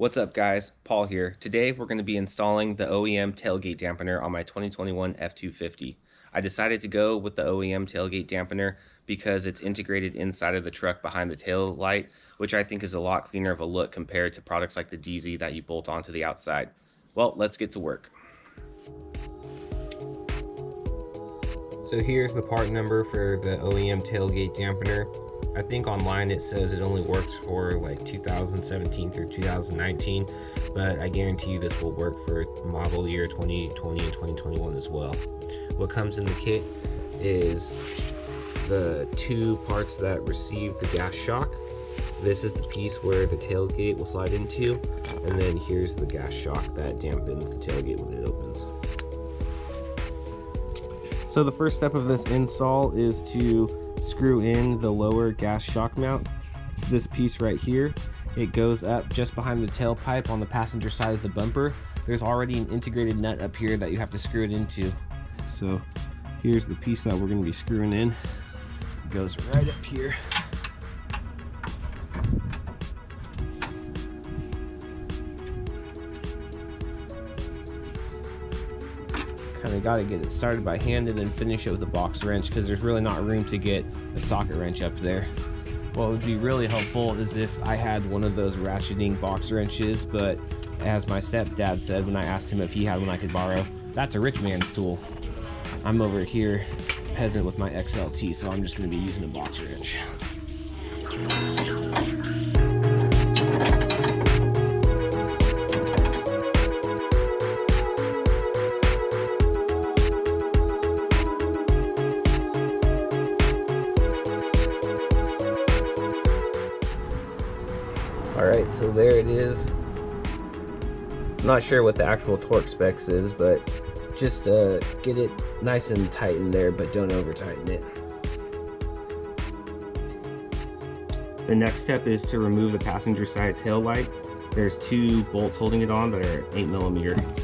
What's up guys, Paul here. Today we're going to be installing the OEM tailgate dampener on my 2021 F250. I decided to go with the OEM tailgate dampener because it's integrated inside of the truck behind the tail light, which I think is a lot cleaner of a look compared to products like the DeeZee that you bolt onto the outside. Well, let's get to work. So here's the part number for the OEM tailgate dampener. I think online it says it only works for like 2017 through 2019, but I guarantee you this will work for model year 2020 and 2021 as well. What comes in the kit is the two parts that receive the gas shock. This is the piece where the tailgate will slide into, and then here's the gas shock that dampens the tailgate when it opens. So the first step of this install is to screw in the lower gas shock mount. It's this piece right here. It goes up just behind the tailpipe on the passenger side of the bumper. There's already an integrated nut up here that you have to screw it into. So here's the piece that we're going to be screwing in. It goes right up here. Kind of got to get it started by hand and then finish it with a box wrench because there's really not room to get a socket wrench up there. What would be really helpful is if I had one of those ratcheting box wrenches, but as my stepdad said when I asked him if he had one I could borrow, that's a rich man's tool. I'm over here peasant with my XLT, so I'm just going to be using a box wrench. Alright, so there it is. I'm not sure what the actual torque specs is, but just get it nice and tight in there, but don't over tighten it. The next step is to remove the passenger side tail light. There's two bolts holding it on that are 8mm.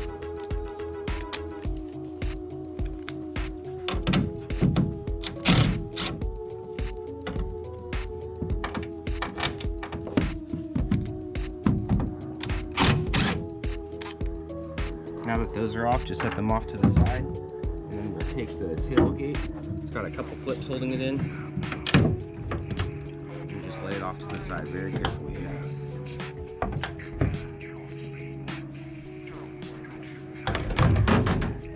Now that those are off, just set them off to the side, and then we'll take the tailgate. It's got a couple clips holding it in, and just lay it off to the side very carefully.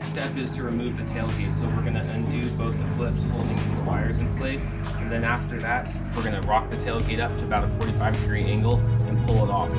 Step is to remove the tailgate, so we're going to undo both the clips holding these wires in place, and then after that, we're going to rock the tailgate up to about a 45-degree angle and pull it off.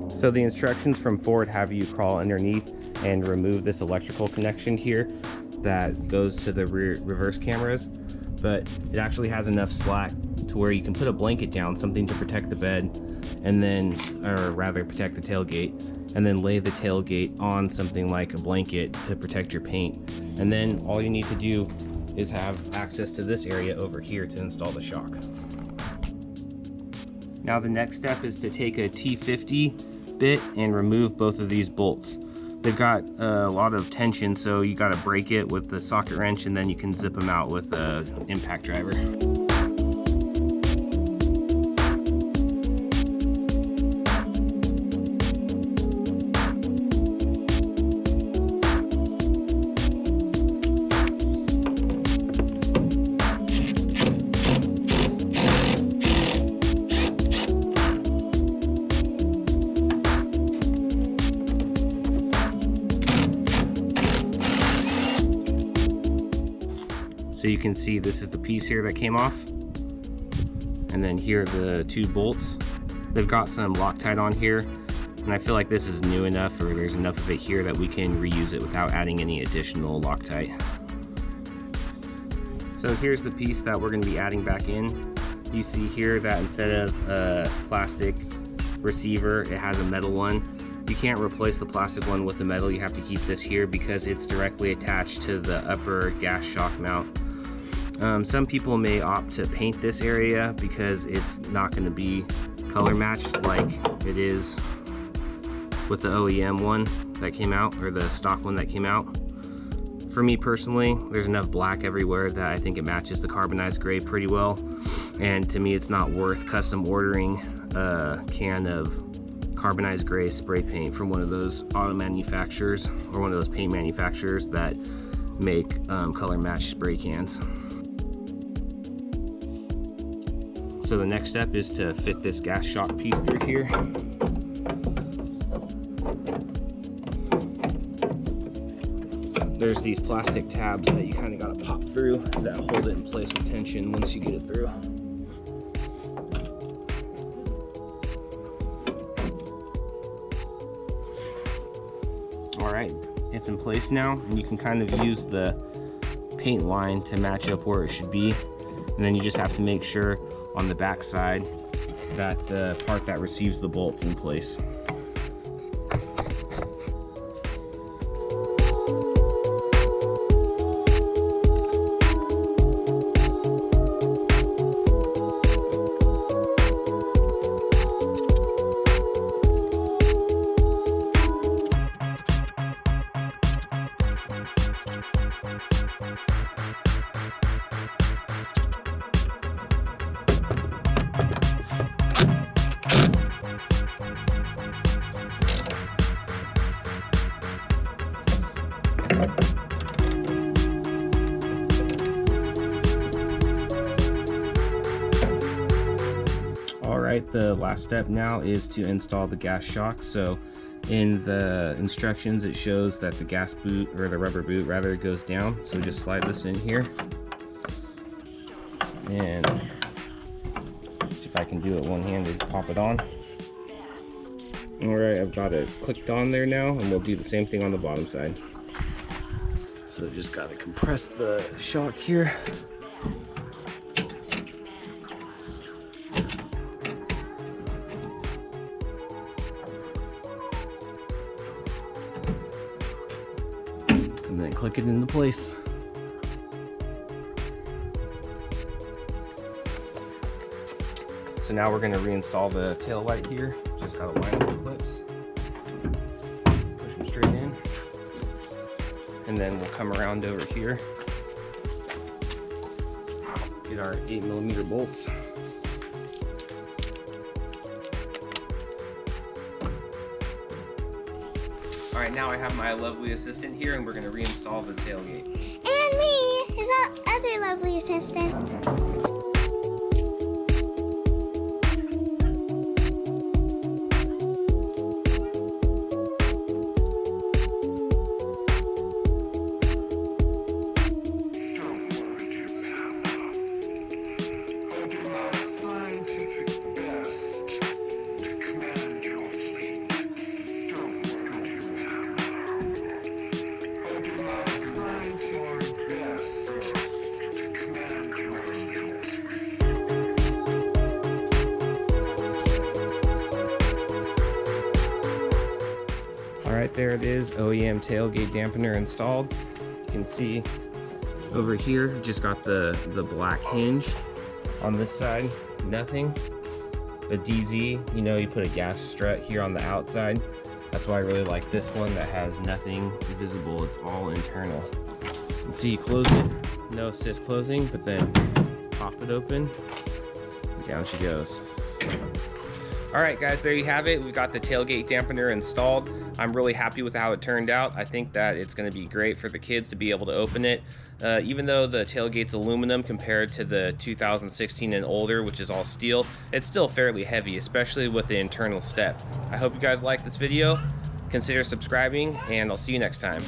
So the instructions from Ford have you crawl underneath and remove this electrical connection here that goes to the reverse cameras, but it actually has enough slack to where you can put a blanket down, something to protect the bed, and then, or rather protect the tailgate, and then lay the tailgate on something like a blanket to protect your paint. And then all you need to do is have access to this area over here to install the shock. Now the next step is to take a T50 bit and remove both of these bolts. They've got a lot of tension, so you got to break it with the socket wrench, and then you can zip them out with the impact driver. So you can see this is the piece here that came off, and then here are the 2 bolts. They've got some Loctite on here, and I feel like this is new enough, or there's enough of it here that we can reuse it without adding any additional Loctite. So here's the piece that we're going to be adding back in. You see here that instead of a plastic receiver, it has a metal one. You can't replace the plastic one with the metal. You have to keep this here because it's directly attached to the upper gas shock mount. Some people may opt to paint this area because it's not going to be color matched like it is with the OEM one that came out, or the stock one that came out. For me personally, there's enough black everywhere that I think it matches the carbonized gray pretty well, and to me it's not worth custom ordering a can of carbonized gray spray paint from one of those auto manufacturers or one of those paint manufacturers that make color matched spray cans. So the next step is to fit this gas shock piece through here. There's these plastic tabs that you kind of got to pop through that hold it in place with tension once you get it through. Alright, it's in place now, and you can kind of use the paint line to match up where it should be. And then you just have to make sure on the back side that the part that receives the bolt's in place. Alright, the last step now is to install the gas shock. So in the instructions it shows that the gas boot, or the rubber boot rather, goes down. So we just slide this in here, and see if I can do it one-handed, pop it on. Alright, I've got it clicked on there now, and we'll do the same thing on the bottom side. So just gotta compress the shock here. And then click it into place. So now we're going to reinstall the tail light here. Just gotta line up the clips, push them straight in, and then we'll come around over here, get our 8mm bolts. Alright, now I have my lovely assistant here, and we're going to reinstall the tailgate. And me, his other lovely assistant. Alright, there it is, OEM tailgate dampener installed. You can see over here, just got the black hinge. On this side, nothing. The DeeZee, you know, you put a gas strut here on the outside. That's why I really like this one that has nothing visible. It's all internal. You can see you close it, no assist closing, but then pop it open, and down she goes. Alright guys, there you have it. We've got the tailgate dampener installed. I'm really happy with how it turned out. I think that it's going to be great for the kids to be able to open it. Even though the tailgate's aluminum compared to the 2016 and older, which is all steel, it's still fairly heavy, especially with the internal step. I hope you guys like this video. Consider subscribing, and I'll see you next time.